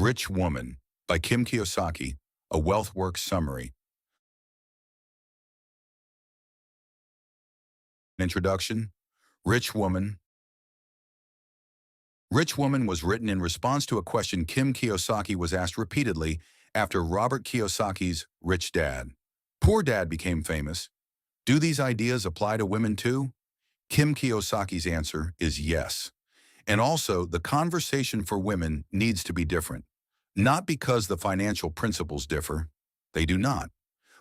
Rich Woman by Kim Kiyosaki, a Wealth Works Summary. Introduction. Rich Woman. Rich Woman was written in response to a question Kim Kiyosaki was asked repeatedly after Robert Kiyosaki's Rich Dad, Poor Dad became famous. Do these ideas apply to women too? Kim Kiyosaki's answer is yes. And also, the conversation for women needs to be different. Not because the financial principles differ, they do not,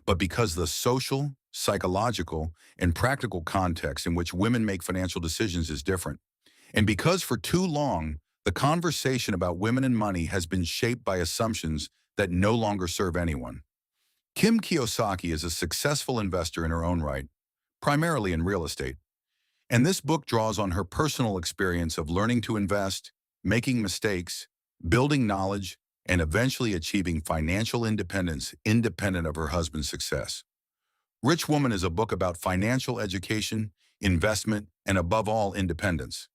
but because the social, psychological, and practical context in which women make financial decisions is different. And because for too long, the conversation about women and money has been shaped by assumptions that no longer serve anyone. Kim Kiyosaki is a successful investor in her own right, primarily in real estate. And this book draws on her personal experience of learning to invest, making mistakes, building knowledge, and eventually achieving financial independence independent of her husband's success. Rich Woman is a book about financial education, investment, and above all, independence.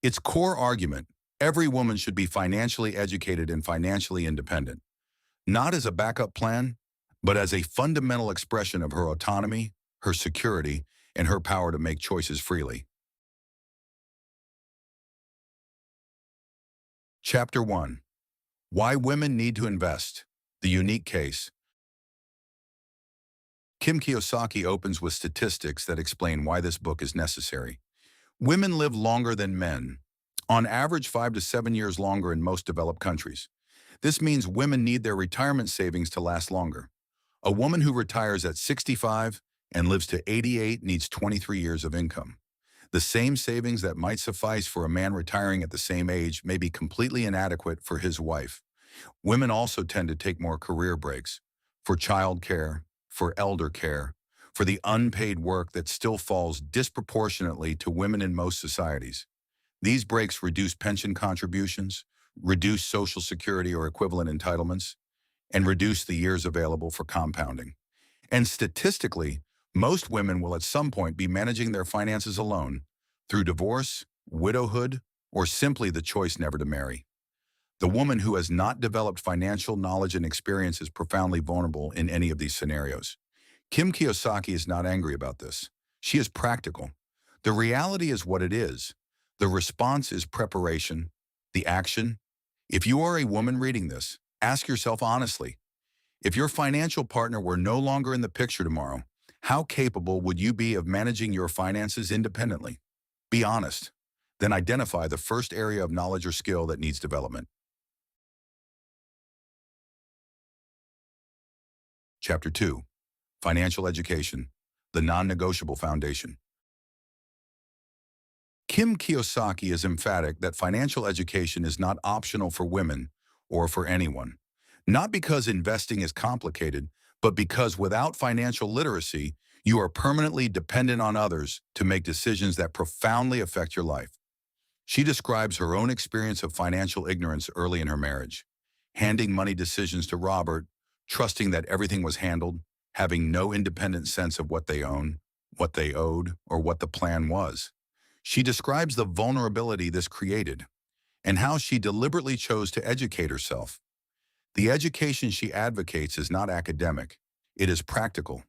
Its core argument, every woman should be financially educated and financially independent, not as a backup plan, but as a fundamental expression of her autonomy, her security, and her power to make choices freely. Chapter 1. Why Women Need to Invest. The Unique Case. Kim Kiyosaki opens with statistics that explain why this book is necessary. Women live longer than men, on average 5 to 7 years longer in most developed countries. This means women need their retirement savings to last longer. A woman who retires at 65 and lives to 88 needs 23 years of income. The same savings that might suffice for a man retiring at the same age may be completely inadequate for his wife. Women also tend to take more career breaks for child care, for elder care, for the unpaid work that still falls disproportionately to women in most societies. These breaks reduce pension contributions, reduce Social Security or equivalent entitlements, and reduce the years available for compounding. And statistically, most women will at some point be managing their finances alone through divorce, widowhood, or simply the choice never to marry. The woman who has not developed financial knowledge and experience is profoundly vulnerable in any of these scenarios. Kim Kiyosaki is not angry about this. She is practical. The reality is what it is. The response is preparation, the action. If you are a woman reading this, ask yourself honestly, if your financial partner were no longer in the picture tomorrow, how capable would you be of managing your finances independently? Be honest. Then identify the first area of knowledge or skill that needs development. Chapter 2. Financial Education, the Non-Negotiable Foundation. Kim Kiyosaki is emphatic that financial education is not optional for women or for anyone. Not because investing is complicated, but because without financial literacy, you are permanently dependent on others to make decisions that profoundly affect your life. She describes her own experience of financial ignorance early in her marriage, handing money decisions to Robert, trusting that everything was handled, having no independent sense of what they own, what they owed, or what the plan was. She describes the vulnerability this created and how she deliberately chose to educate herself. The education she advocates is not academic. It is practical.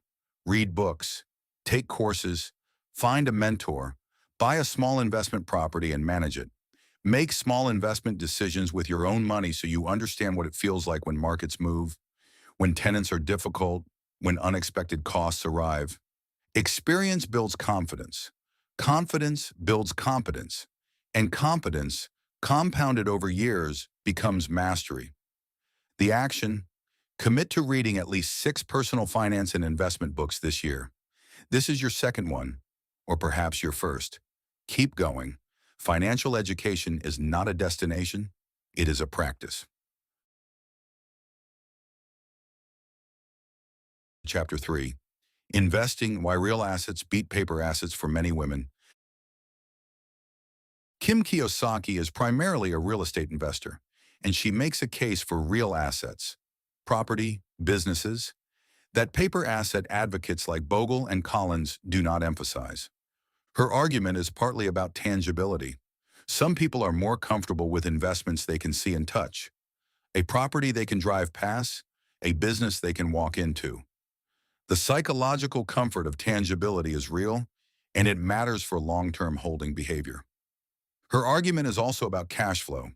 Read books, take courses, find a mentor, buy a small investment property and manage it. Make small investment decisions with your own money so you understand what it feels like when markets move, when tenants are difficult, when unexpected costs arrive. Experience builds confidence. Confidence builds competence. And competence, compounded over years, becomes mastery. The action: commit to reading at least 6 personal finance and investment books this year. This is your second one, or perhaps your first. Keep going. Financial education is not a destination, it is a practice. Chapter 3. Investing: Why Real Assets Beat Paper Assets for Many Women. Kim Kiyosaki is primarily a real estate investor, and she makes a case for real assets, property, businesses, that paper asset advocates like Bogle and Collins do not emphasize. Her argument is partly about tangibility. Some people are more comfortable with investments they can see and touch. a property they can drive past, a business they can walk into. The psychological comfort of tangibility is real, and it matters for long-term holding behavior. Her argument is also about cash flow.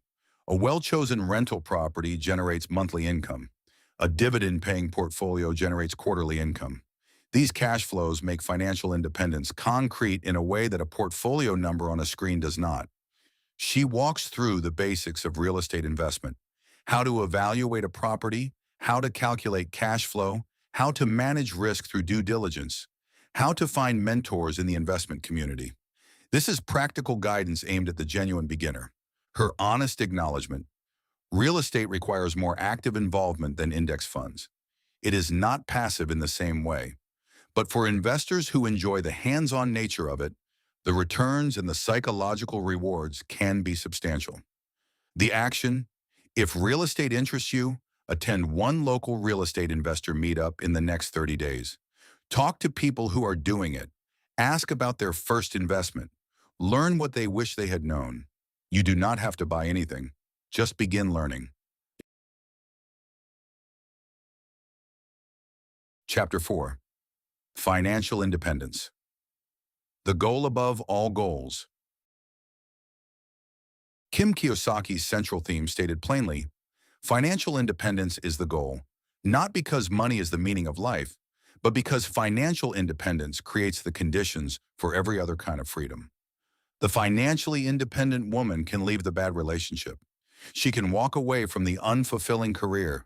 A well-chosen rental property generates monthly income. A dividend-paying portfolio generates quarterly income. These cash flows make financial independence concrete in a way that a portfolio number on a screen does not. She walks through the basics of real estate investment: how to evaluate a property, how to calculate cash flow, how to manage risk through due diligence, how to find mentors in the investment community. This is practical guidance aimed at the genuine beginner. Her honest acknowledgement: real estate requires more active involvement than index funds. It is not passive in the same way. But for investors who enjoy the hands-on nature of it, the returns and the psychological rewards can be substantial. The action: if real estate interests you, attend one local real estate investor meetup in the next 30 days. Talk to people who are doing it. Ask about their first investment. Learn what they wish they had known. You do not have to buy anything. Just begin learning. Chapter 4. Financial Independence. The goal above all goals. Kim Kiyosaki's central theme stated plainly: financial independence is the goal, not because money is the meaning of life, but because financial independence creates the conditions for every other kind of freedom. The financially independent woman can leave the bad relationship. She can walk away from the unfulfilling career.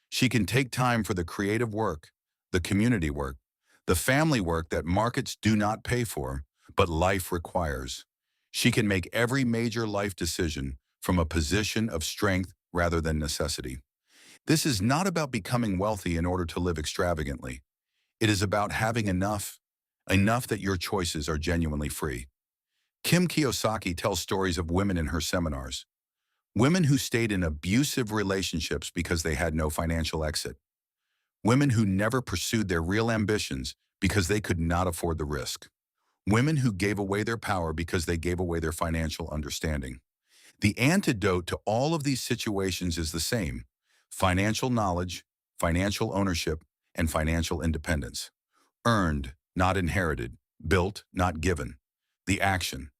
She can take time for the creative work, the community work, the family work that markets do not pay for, but life requires. She can make every major life decision from a position of strength rather than necessity. This is not about becoming wealthy in order to live extravagantly. It is about having enough that your choices are genuinely free. Kim Kiyosaki tells stories of women in her seminars. Women who stayed in abusive relationships because they had no financial exit. Women who never pursued their real ambitions because they could not afford the risk. Women who gave away their power because they gave away their financial understanding. The antidote to all of these situations is the same: financial knowledge, financial ownership, and financial independence. Earned, not inherited. Built, not given. The action: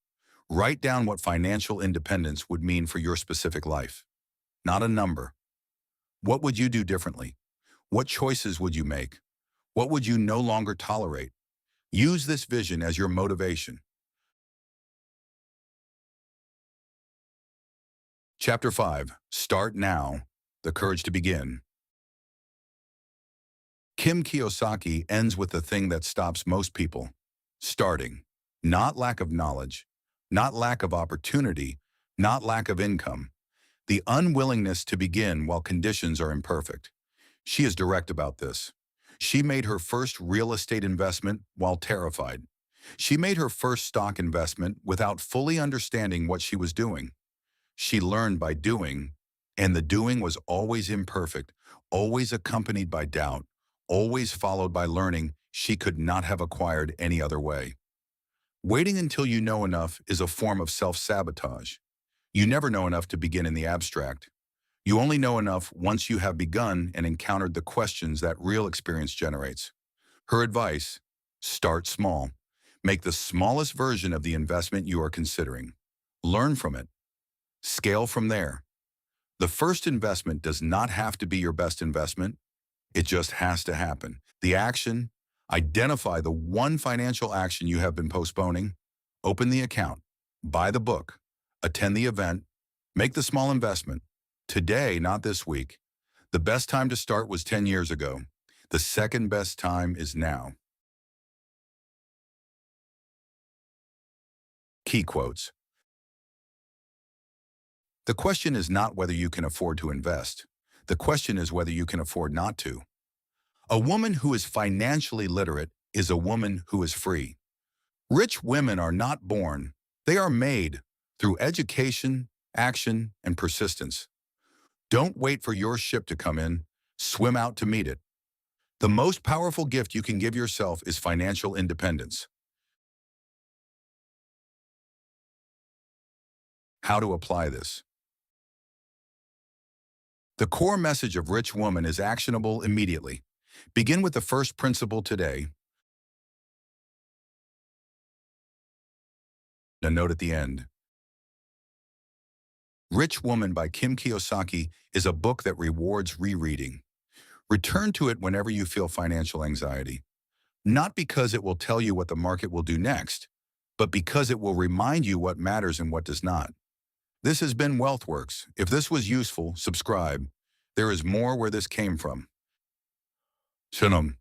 write down what financial independence would mean for your specific life. Not a number. What would you do differently? What choices would you make? What would you no longer tolerate? Use this vision as your motivation. Chapter 5. Start now. The courage to begin. Kim Kiyosaki ends with the thing that stops most people: starting. Not lack of knowledge, not lack of opportunity, not lack of income. The unwillingness to begin while conditions are imperfect. She is direct about this. She made her first real estate investment while terrified. She made her first stock investment without fully understanding what she was doing. She learned by doing, and the doing was always imperfect, always accompanied by doubt, always followed by learning she could not have acquired any other way. Waiting until you know enough is a form of self-sabotage. You never know enough to begin in the abstract. You only know enough once you have begun and encountered the questions that real experience generates. Her advice: start small. Make the smallest version of the investment you are considering. Learn from it. Scale from there. The first investment does not have to be your best investment. It just has to happen. The action: identify the one financial action you have been postponing. Open the account. Buy the book. Attend the event. Make the small investment. Today, not this week. The best time to start was 10 years ago. The second best time is now. Key quotes. The question is not whether you can afford to invest. The question is whether you can afford not to. A woman who is financially literate is a woman who is free. Rich women are not born. They are made through education, action, and persistence. Don't wait for your ship to come in. Swim out to meet it. The most powerful gift you can give yourself is financial independence. How to apply this? The core message of Rich Woman is actionable immediately. Begin with the first principle today. A note at the end. Rich Woman by Kim Kiyosaki is a book that rewards rereading. Return to it whenever you feel financial anxiety. Not because it will tell you what the market will do next, but because it will remind you what matters and what does not. This has been WealthWorks. If this was useful, subscribe. There is more where this came from. Shalom.